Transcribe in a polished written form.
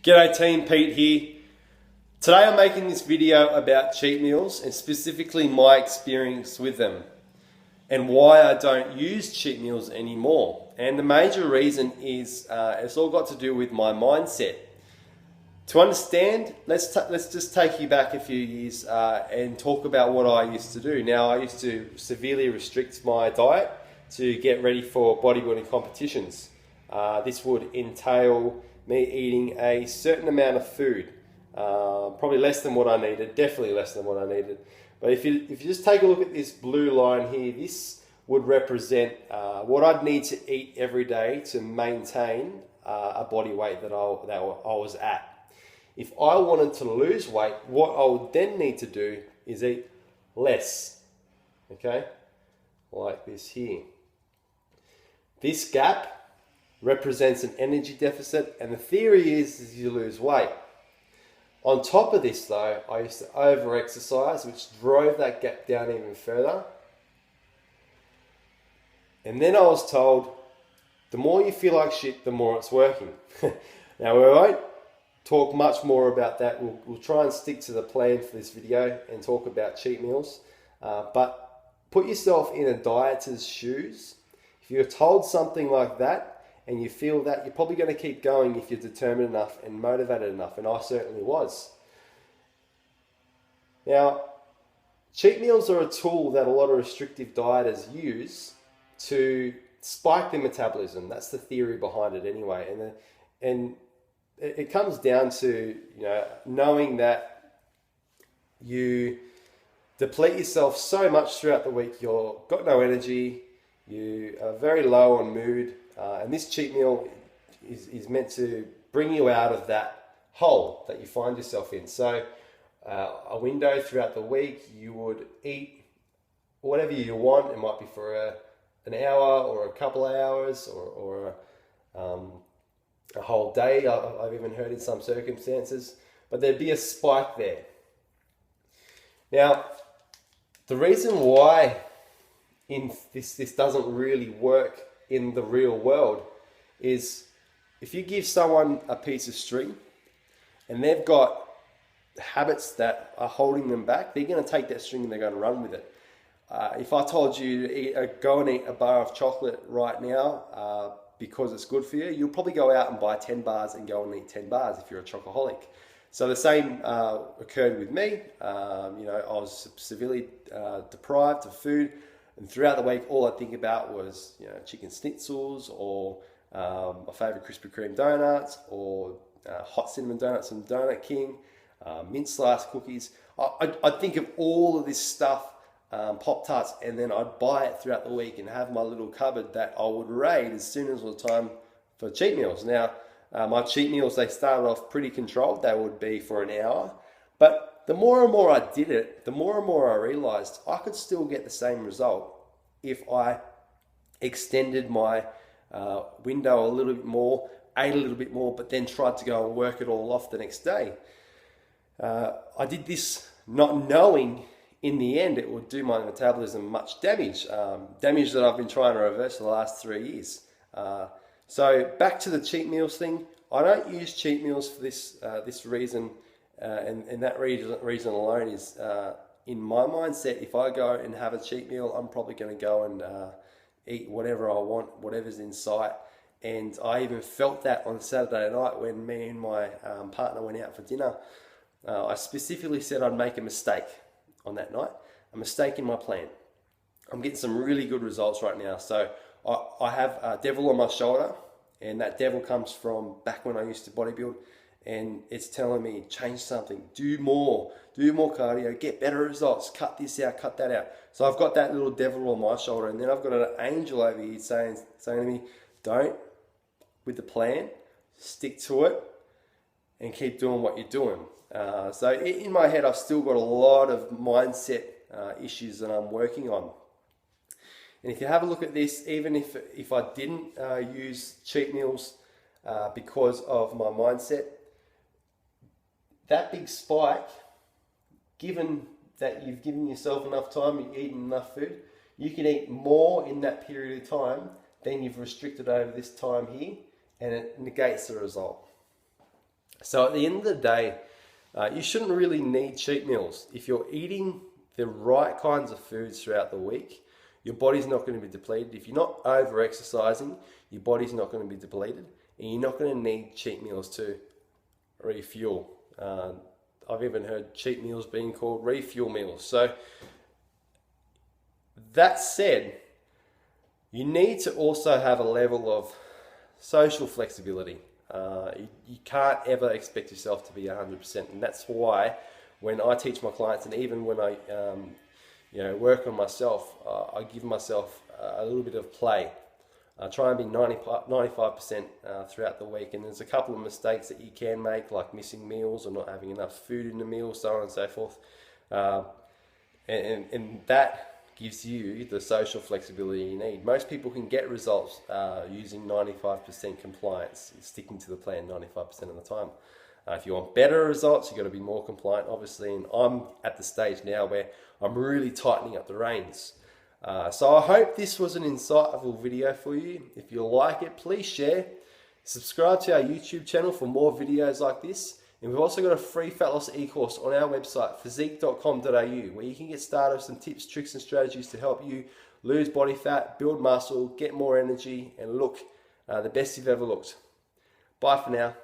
G'day team, Pete here. Today I'm making this video about cheat meals and specifically my experience with them and why I don't use cheat meals anymore. And the major reason is it's all got to do with my mindset. To understand, let's just take you back a few years and talk about what I used to do. Now, I used to severely restrict my diet to get ready for bodybuilding competitions. This would entail me eating a certain amount of food, probably less than what I needed, definitely less than what I needed. But if you just take a look at this blue line here, this would represent what I'd need to eat every day to maintain a body weight that I was at. If I wanted to lose weight, what I would then need to do is eat less, okay? Like this here. This gap represents an energy deficit, and the theory is you lose weight. On top of this though, I used to over-exercise, which drove that gap down even further. And then I was told, the more you feel like shit, the more it's working. Now we won't talk much more about that. We'll try and stick to the plan for this video and talk about cheat meals. But put yourself in a dieter's shoes. If you're told something like that, and you feel that, you're probably going to keep going if you're determined enough and motivated enough, and I certainly was. Now, cheat meals are a tool that a lot of restrictive dieters use to spike their metabolism. That's the theory behind it anyway. And it comes down to, knowing that you deplete yourself so much throughout the week, you've got no energy, you are very low on mood, and this cheat meal is meant to bring you out of that hole that you find yourself in. So a window throughout the week, you would eat whatever you want. It might be for an hour or a couple of hours or a whole day. I've even heard in some circumstances, but there'd be a spike there. Now, the reason why this doesn't really work in the real world is if you give someone a piece of string and they've got habits that are holding them back, they're going to take that string and they're going to run with it. If I told you to go and eat a bar of chocolate right now because it's good for you, you'll probably go out and buy 10 bars and go and eat 10 bars if you're a chocoholic. So the same occurred with me. I was severely deprived of food. And throughout the week, all I think about was, chicken schnitzels or my favorite Krispy Kreme donuts or hot cinnamon donuts from Donut King, mint slice cookies. I'd think of all of this stuff, Pop-Tarts, and then I'd buy it throughout the week and have my little cupboard that I would raid as soon as it was time for cheat meals. Now, my cheat meals, they started off pretty controlled. They would be for an hour. But the more and more I did it, the more and more I realized I could still get the same result if I extended my window a little bit more, ate a little bit more, but then tried to go and work it all off the next day. I did this not knowing in the end it would do my metabolism much damage, damage that I've been trying to reverse for the last 3 years. So back to the cheat meals thing. I don't use cheat meals for this reason. And that reason alone is, in my mindset, if I go and have a cheat meal, I'm probably going to go and eat whatever I want, whatever's in sight. And I even felt that on Saturday night when me and my partner went out for dinner. I specifically said I'd make a mistake on that night, a mistake in my plan. I'm getting some really good results right now. So I have a devil on my shoulder, and that devil comes from back when I used to bodybuild. And it's telling me, change something, do more cardio, get better results, cut this out, cut that out. So I've got that little devil on my shoulder, and then I've got an angel over here saying to me, don't, with the plan, stick to it and keep doing what you're doing. So in my head, I've still got a lot of mindset issues that I'm working on. And if you have a look at this, even if I didn't use cheat meals because of my mindset, that big spike, given that you've given yourself enough time, you've eaten enough food, you can eat more in that period of time than you've restricted over this time here, and it negates the result. So at the end of the day, you shouldn't really need cheat meals. If you're eating the right kinds of foods throughout the week, your body's not going to be depleted. If you're not over exercising, your body's not going to be depleted, and you're not going to need cheat meals to refuel. I've even heard cheat meals being called refuel meals. So that said, you need to also have a level of social flexibility. You can't ever expect yourself to be 100%, and that's why when I teach my clients, and even when I work on myself, I give myself a little bit of play. I try and be 95% throughout the week, and there's a couple of mistakes that you can make, like missing meals or not having enough food in the meal, so on and so forth. And that gives you the social flexibility you need. Most people can get results using 95% compliance, sticking to the plan 95% of the time. If you want better results, you've got to be more compliant, obviously, and I'm at the stage now where I'm really tightening up the reins. So I hope this was an insightful video for you. If you like it, please share. Subscribe to our YouTube channel for more videos like this. And we've also got a free fat loss e-course on our website, physique.com.au, where you can get started with some tips, tricks and strategies to help you lose body fat, build muscle, get more energy, and look the best you've ever looked. Bye for now.